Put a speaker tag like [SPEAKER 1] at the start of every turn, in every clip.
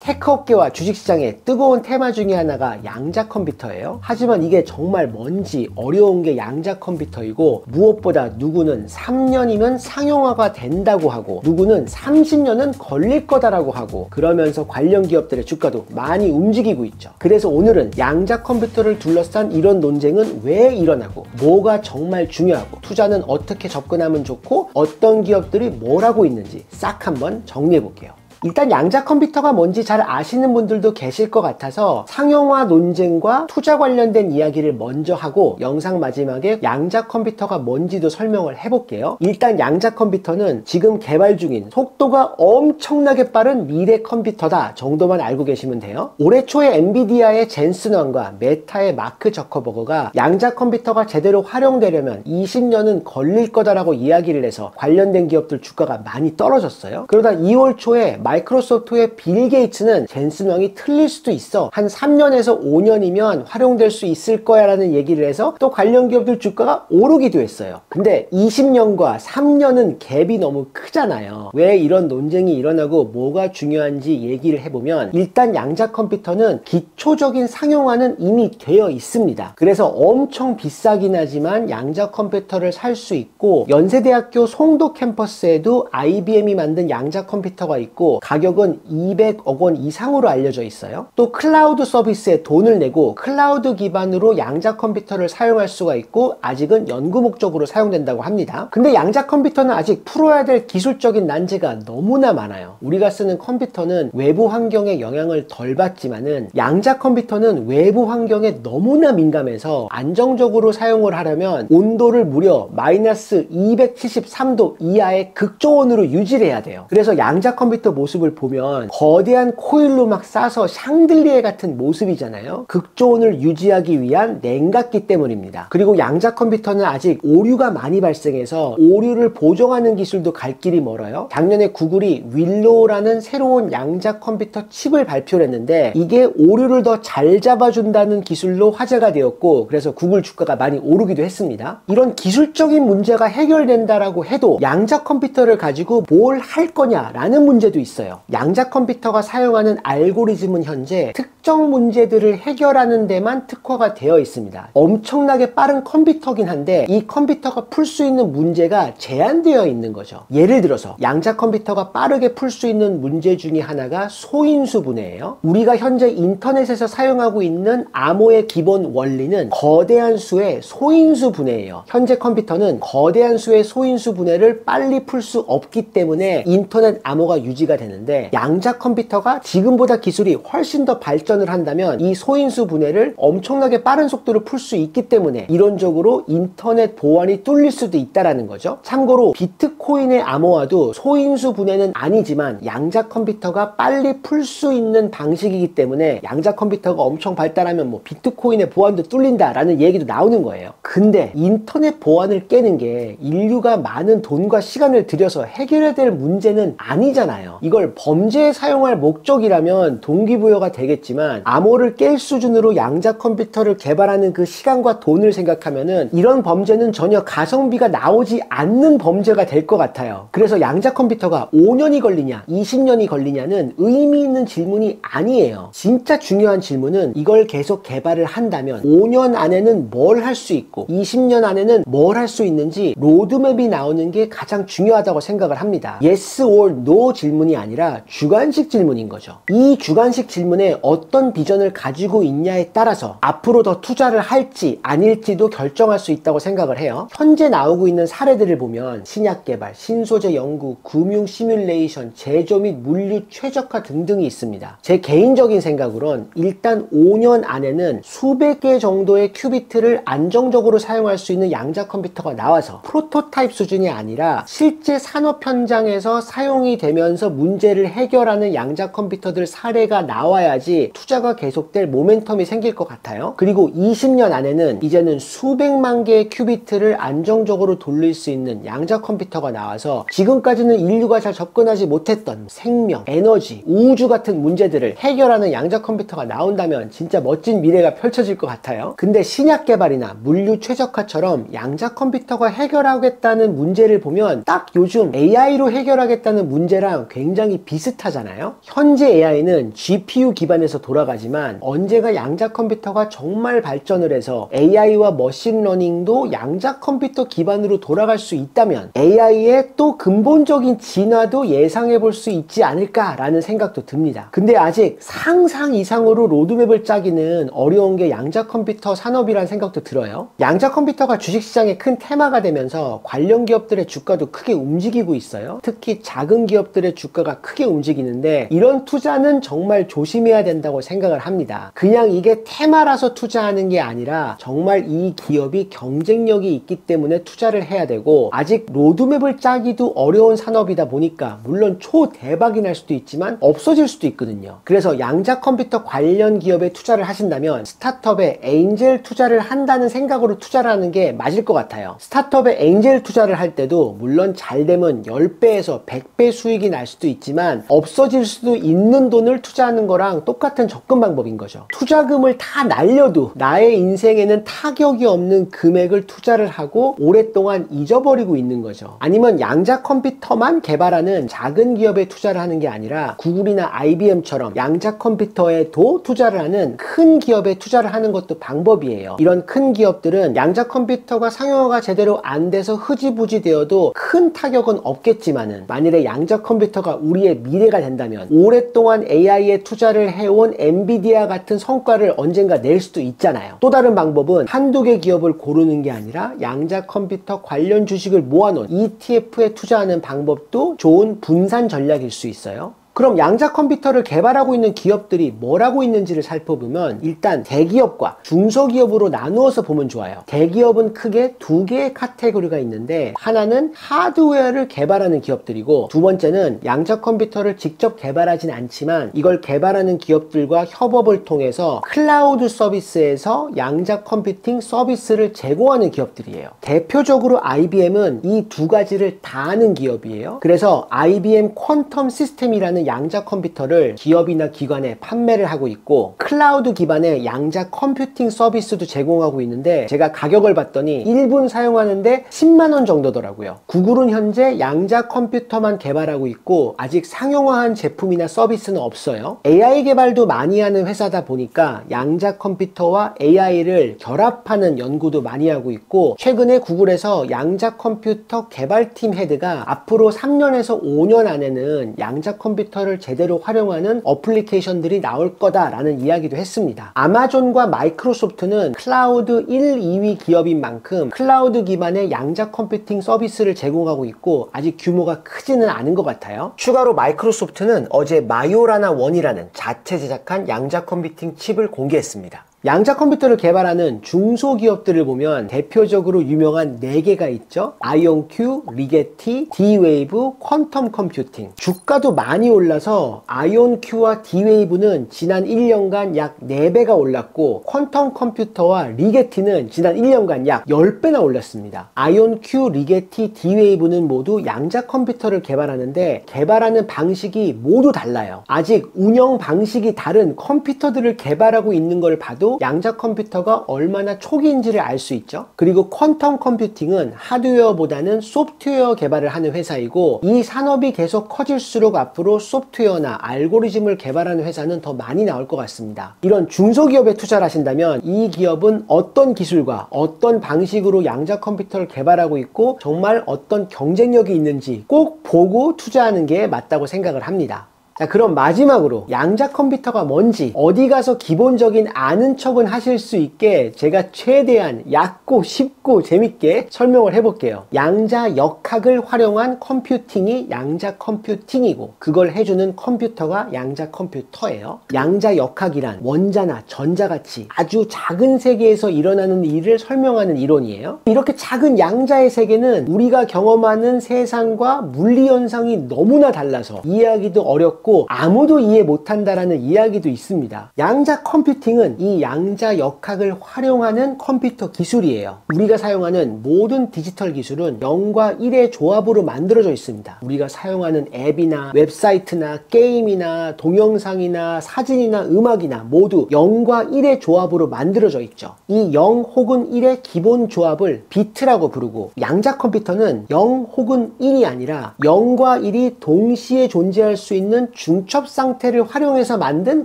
[SPEAKER 1] 해커업계와 주식시장의 뜨거운 테마 중에 하나가 양자 컴퓨터예요. 하지만 이게 정말 뭔지 어려운 게 양자 컴퓨터이고, 무엇보다 누구는 3년이면 상용화가 된다고 하고 누구는 30년은 걸릴 거다라고 하고, 그러면서 관련 기업들의 주가도 많이 움직이고 있죠. 그래서 오늘은 양자 컴퓨터를 둘러싼 이런 논쟁은 왜 일어나고, 뭐가 정말 중요하고, 투자는 어떻게 접근하면 좋고, 어떤 기업들이 뭘 하고 있는지 싹 한번 정리해 볼게요. 일단 양자 컴퓨터가 뭔지 잘 아시는 분들도 계실 것 같아서 상용화 논쟁과 투자 관련된 이야기를 먼저 하고, 영상 마지막에 양자 컴퓨터가 뭔지도 설명을 해볼게요. 일단 양자 컴퓨터는 지금 개발 중인 속도가 엄청나게 빠른 미래 컴퓨터다 정도만 알고 계시면 돼요. 올해 초에 엔비디아의 젠슨 왕과 메타의 마크 저커버그가 양자 컴퓨터가 제대로 활용되려면 20년은 걸릴 거다라고 이야기를 해서 관련된 기업들 주가가 많이 떨어졌어요. 그러다 2월 초에 마이크로소프트의 빌 게이츠는 젠슨 왕이 틀릴 수도 있어, 한 3년에서 5년이면 활용될 수 있을 거야 라는 얘기를 해서 또 관련 기업들 주가가 오르기도 했어요. 근데 20년과 3년은 갭이 너무 크잖아요. 왜 이런 논쟁이 일어나고 뭐가 중요한지 얘기를 해보면, 일단 양자 컴퓨터는 기초적인 상용화는 이미 되어 있습니다. 그래서 엄청 비싸긴 하지만 양자 컴퓨터를 살 수 있고, 연세대학교 송도 캠퍼스에도 IBM이 만든 양자 컴퓨터가 있고 가격은 200억 원 이상으로 알려져 있어요. 또 클라우드 서비스에 돈을 내고 클라우드 기반으로 양자 컴퓨터를 사용할 수가 있고, 아직은 연구 목적으로 사용된다고 합니다. 근데 양자 컴퓨터는 아직 풀어야 될 기술적인 난제가 너무나 많아요. 우리가 쓰는 컴퓨터는 외부 환경에 영향을 덜 받지만은 양자 컴퓨터는 외부 환경에 너무나 민감해서 안정적으로 사용을 하려면 온도를 무려 마이너스 273도 이하의 극저온으로 유지를 해야 돼요. 그래서 양자 컴퓨터 모습을 보면 거대한 코일로 막 싸서 샹들리에 같은 모습이잖아요. 극저온을 유지하기 위한 냉각기 때문입니다. 그리고 양자 컴퓨터는 아직 오류가 많이 발생해서 오류를 보정하는 기술도 갈 길이 멀어요. 작년에 구글이 윌로우라는 새로운 양자 컴퓨터 칩을 발표를 했는데, 이게 오류를 더 잘 잡아준다는 기술로 화제가 되었고, 그래서 구글 주가가 많이 오르기도 했습니다. 이런 기술적인 문제가 해결된다라고 해도 양자 컴퓨터를 가지고 뭘 할 거냐라는 문제도 있어요. 양자 컴퓨터가 사용하는 알고리즘은 현재 특정 문제들을 해결하는 데만 특화가 되어 있습니다. 엄청나게 빠른 컴퓨터긴 한데 이 컴퓨터가 풀 수 있는 문제가 제한되어 있는 거죠. 예를 들어서 양자 컴퓨터가 빠르게 풀 수 있는 문제 중에 하나가 소인수 분해예요. 우리가 현재 인터넷에서 사용하고 있는 암호의 기본 원리는 거대한 수의 소인수 분해예요. 현재 컴퓨터는 거대한 수의 소인수 분해를 빨리 풀 수 없기 때문에 인터넷 암호가 유지가 되는데, 양자 컴퓨터가 지금보다 기술이 훨씬 더 발전을 한다면 이 소인수 분해를 엄청나게 빠른 속도로 풀 수 있기 때문에 이론적으로 인터넷 보안이 뚫릴 수도 있다라는 거죠. 참고로 비트코인의 암호화도 소인수 분해는 아니지만 양자 컴퓨터가 빨리 풀 수 있는 방식이기 때문에 양자 컴퓨터가 엄청 발달하면 뭐 비트코인의 보안도 뚫린다라는 얘기도 나오는 거예요. 근데 인터넷 보안을 깨는 게 인류가 많은 돈과 시간을 들여서 해결해야 될 문제는 아니잖아요. 이걸 범죄에 사용할 목적이라면 동기부여가 되겠지만, 암호를 깰 수준으로 양자 컴퓨터를 개발하는 그 시간과 돈을 생각하면은 이런 범죄는 전혀 가성비가 나오지 않는 범죄가 될 것 같아요. 그래서 양자 컴퓨터가 5년이 걸리냐 20년이 걸리냐는 의미 있는 질문이 아니에요. 진짜 중요한 질문은 이걸 계속 개발을 한다면 5년 안에는 뭘 할 수 있고 20년 안에는 뭘 할 수 있는지 로드맵이 나오는 게 가장 중요하다고 생각을 합니다. Yes or No 질문이 아니라 주관식 질문인 거죠. 이 주관식 질문에 어떤 비전을 가지고 있냐에 따라서 앞으로 더 투자를 할지 아닐지도 결정할 수 있다고 생각을 해요. 현재 나오고 있는 사례들을 보면 신약 개발, 신소재 연구, 금융 시뮬레이션, 제조 및 물류 최적화 등등이 있습니다. 제 개인적인 생각으론 일단 5년 안에는 수백 개 정도의 큐비트를 안정적으로 사용할 수 있는 양자 컴퓨터가 나와서 프로토타입 수준이 아니라 실제 산업 현장에서 사용이 되면서 문제를 해결하는 양자 컴퓨터들 사례가 나와야지 투자가 계속될 모멘텀이 생길 것 같아요. 그리고 20년 안에는 이제는 수백만 개의 큐비트를 안정적으로 돌릴 수 있는 양자 컴퓨터가 나와서 지금까지는 인류가 잘 접근하지 못했던 생명, 에너지, 우주 같은 문제들을 해결하는 양자 컴퓨터가 나온다면 진짜 멋진 미래가 펼쳐질 것 같아요. 근데 신약 개발이나 물류 최적화처럼 양자 컴퓨터가 해결하겠다는 문제를 보면 딱 요즘 AI로 해결하겠다는 문제랑 굉장히 굉장히 비슷하잖아요. 현재 AI는 GPU 기반에서 돌아가지만 언제가 양자 컴퓨터가 정말 발전을 해서 AI와 머신러닝도 양자 컴퓨터 기반으로 돌아갈 수 있다면 AI의 또 근본적인 진화도 예상해 볼 수 있지 않을까라는 생각도 듭니다. 근데 아직 상상 이상으로 로드맵을 짜기는 어려운 게 양자 컴퓨터 산업이란 생각도 들어요. 양자 컴퓨터가 주식시장의 큰 테마가 되면서 관련 기업들의 주가도 크게 움직이고 있어요. 특히 작은 기업들의 주가가 크게 움직이는데 이런 투자는 정말 조심해야 된다고 생각을 합니다. 그냥 이게 테마라서 투자하는 게 아니라 정말 이 기업이 경쟁력이 있기 때문에 투자를 해야 되고, 아직 로드맵을 짜기도 어려운 산업이다 보니까 물론 초대박이 날 수도 있지만 없어질 수도 있거든요. 그래서 양자 컴퓨터 관련 기업에 투자를 하신다면 스타트업에 에인젤 투자를 한다는 생각으로 투자를 하는 게 맞을 것 같아요. 스타트업에 에인젤 투자를 할 때도 물론 잘 되면 10배에서 100배 수익이 날 수도 있지만 없어질 수도 있는 돈을 투자하는 거랑 똑같은 접근 방법인 거죠. 투자금을 다 날려도 나의 인생에는 타격이 없는 금액을 투자를 하고 오랫동안 잊어버리고 있는 거죠. 아니면 양자 컴퓨터만 개발하는 작은 기업에 투자를 하는 게 아니라 구글이나 IBM처럼 양자 컴퓨터에도 투자를 하는 큰 기업에 투자를 하는 것도 방법이에요. 이런 큰 기업들은 양자 컴퓨터가 상용화가 제대로 안 돼서 흐지부지 되어도 큰 타격은 없겠지만은 만일에 양자 컴퓨터가 우리의 미래가 된다면 오랫동안 AI에 투자를 해온 엔비디아 같은 성과를 언젠가 낼 수도 있잖아요. 또 다른 방법은 한두 개 기업을 고르는 게 아니라 양자 컴퓨터 관련 주식을 모아놓은 ETF에 투자하는 방법도 좋은 분산 전략일 수 있어요. 그럼 양자 컴퓨터를 개발하고 있는 기업들이 뭘 하고 있는지를 살펴보면 일단 대기업과 중소기업으로 나누어서 보면 좋아요. 대기업은 크게 두 개의 카테고리가 있는데, 하나는 하드웨어를 개발하는 기업들이고, 두 번째는 양자 컴퓨터를 직접 개발하진 않지만 이걸 개발하는 기업들과 협업을 통해서 클라우드 서비스에서 양자 컴퓨팅 서비스를 제공하는 기업들이에요. 대표적으로 IBM은 이 두 가지를 다 하는 기업이에요. 그래서 IBM 퀀텀 시스템이라는 양자 컴퓨터를 기업이나 기관에 판매를 하고 있고, 클라우드 기반의 양자 컴퓨팅 서비스도 제공하고 있는데 제가 가격을 봤더니 1분 사용하는데 10만원 정도더라고요. 구글은 현재 양자 컴퓨터만 개발하고 있고 아직 상용화한 제품이나 서비스는 없어요. AI 개발도 많이 하는 회사다 보니까 양자 컴퓨터와 AI를 결합하는 연구도 많이 하고 있고, 최근에 구글에서 양자 컴퓨터 개발팀 헤드가 앞으로 3년에서 5년 안에는 양자 컴퓨터를 제대로 활용하는 어플리케이션들이 나올 거다라는 이야기도 했습니다. 아마존과 마이크로소프트는 클라우드 1, 2위 기업인 만큼 클라우드 기반의 양자 컴퓨팅 서비스를 제공하고 있고 아직 규모가 크지는 않은 것 같아요. 추가로 마이크로소프트는 어제 마요라나 1이라는 자체 제작한 양자 컴퓨팅 칩을 공개했습니다. 양자 컴퓨터를 개발하는 중소기업들을 보면 대표적으로 유명한 4개가 있죠. 아이온큐, 리게티, D-Wave, 퀀텀 컴퓨팅. 주가도 많이 올라서 아이온큐와 D-Wave는 지난 1년간 약 4배가 올랐고, 퀀텀 컴퓨터와 리게티는 지난 1년간 약 10배나 올랐습니다. 아이온큐, 리게티, D-Wave는 모두 양자 컴퓨터를 개발하는데 개발하는 방식이 모두 달라요. 아직 운영 방식이 다른 컴퓨터들을 개발하고 있는 걸 봐도 양자 컴퓨터가 얼마나 초기인지를 알 수 있죠. 그리고 퀀텀 컴퓨팅은 하드웨어보다는 소프트웨어 개발을 하는 회사이고, 이 산업이 계속 커질수록 앞으로 소프트웨어나 알고리즘을 개발하는 회사는 더 많이 나올 것 같습니다. 이런 중소기업에 투자를 하신다면 이 기업은 어떤 기술과 어떤 방식으로 양자 컴퓨터를 개발하고 있고 정말 어떤 경쟁력이 있는지 꼭 보고 투자하는 게 맞다고 생각을 합니다. 자, 그럼 마지막으로 양자 컴퓨터가 뭔지 어디 가서 기본적인 아는 척은 하실 수 있게 제가 최대한 얕고 쉽고 재밌게 설명을 해볼게요. 양자 역학을 활용한 컴퓨팅이 양자 컴퓨팅이고, 그걸 해주는 컴퓨터가 양자 컴퓨터예요. 양자 역학이란 원자나 전자같이 아주 작은 세계에서 일어나는 일을 설명하는 이론이에요. 이렇게 작은 양자의 세계는 우리가 경험하는 세상과 물리 현상이 너무나 달라서 이해하기도 어렵고 있고 아무도 이해 못한다라는 이야기도 있습니다. 양자 컴퓨팅은 이 양자 역학을 활용하는 컴퓨터 기술이에요. 우리가 사용하는 모든 디지털 기술은 0과 1의 조합으로 만들어져 있습니다. 우리가 사용하는 앱이나 웹사이트나 게임이나 동영상이나 사진이나 음악이나 모두 0과 1의 조합으로 만들어져 있죠. 이 0 혹은 1의 기본 조합을 비트라고 부르고, 양자 컴퓨터는 0 혹은 1이 아니라 0과 1이 동시에 존재할 수 있는 중첩 상태를 활용해서 만든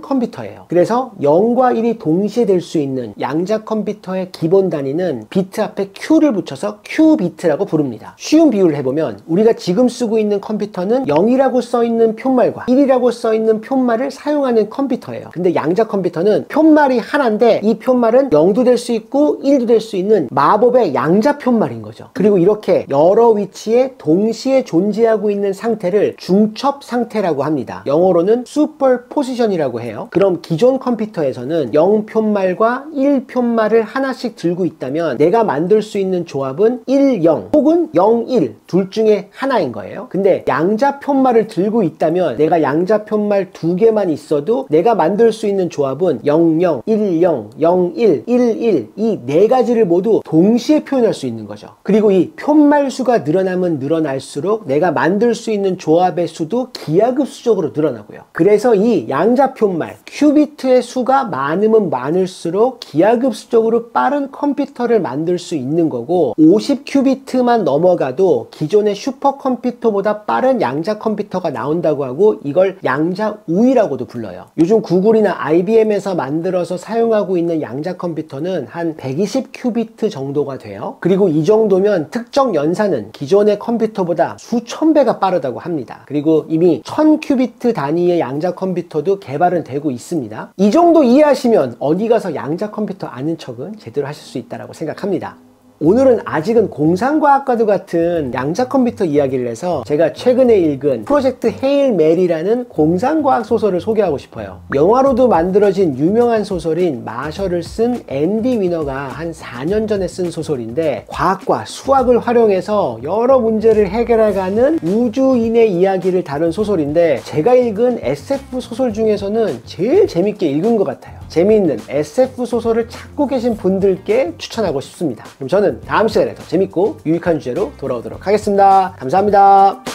[SPEAKER 1] 컴퓨터예요. 그래서 0과 1이 동시에 될 수 있는 양자 컴퓨터의 기본 단위는 비트 앞에 Q를 붙여서 Q비트라고 부릅니다. 쉬운 비유를 해보면 우리가 지금 쓰고 있는 컴퓨터는 0이라고 써있는 표말과 1이라고 써있는 표말을 사용하는 컴퓨터예요. 근데 양자 컴퓨터는 표말이 하나인데 이 표말은 0도 될 수 있고 1도 될 수 있는 마법의 양자 표말인 거죠. 그리고 이렇게 여러 위치에 동시에 존재하고 있는 상태를 중첩 상태라고 합니다. 영어로는 슈퍼포지션이라고 해요. 그럼 기존 컴퓨터에서는 0 표말과 1 표말을 하나씩 들고 있다면 내가 만들 수 있는 조합은 1, 0 혹은 0, 1 둘 중에 하나인 거예요. 근데 양자 표말을 들고 있다면 내가 양자 표말 2개만 있어도 내가 만들 수 있는 조합은 0, 0, 1, 0, 0, 1, 1, 1 이 네 가지를 모두 동시에 표현할 수 있는 거죠. 그리고 이 표말 수가 늘어나면 늘어날수록 내가 만들 수 있는 조합의 수도 기하급수적으로 늘어나고요. 그래서 이 양자 표말 큐비트의 수가 많으면 많을수록 기하급수적으로 빠른 컴퓨터를 만들 수 있는 거고, 50큐비트만 넘어가도 기존의 슈퍼컴퓨터보다 빠른 양자 컴퓨터가 나온다고 하고 이걸 양자 우위라고도 불러요. 요즘 구글이나 IBM에서 만들어서 사용하고 있는 양자 컴퓨터는 한 120큐비트 정도가 돼요. 그리고 이 정도면 특정 연산은 기존의 컴퓨터보다 수천 배가 빠르다고 합니다. 그리고 이미 1000큐비트 단위의 양자 컴퓨터도 개발은 되고 있습니다. 이 정도 이해하시면 어디 가서 양자 컴퓨터 아는 척은 제대로 하실 수 있다고 생각합니다. 오늘은 아직은 공상과학과도 같은 양자 컴퓨터 이야기를 해서 제가 최근에 읽은 프로젝트 헤일 메리라는 공상과학 소설을 소개하고 싶어요. 영화로도 만들어진 유명한 소설인 마셜을 쓴 앤디 위너가 한 4년 전에 쓴 소설인데, 과학과 수학을 활용해서 여러 문제를 해결해가는 우주인의 이야기를 다룬 소설인데, 제가 읽은 SF 소설 중에서는 제일 재밌게 읽은 것 같아요. 재미있는 SF 소설을 찾고 계신 분들께 추천하고 싶습니다. 그럼 저는 다음 시간에 더 재밌고 유익한 주제로 돌아오도록 하겠습니다. 감사합니다.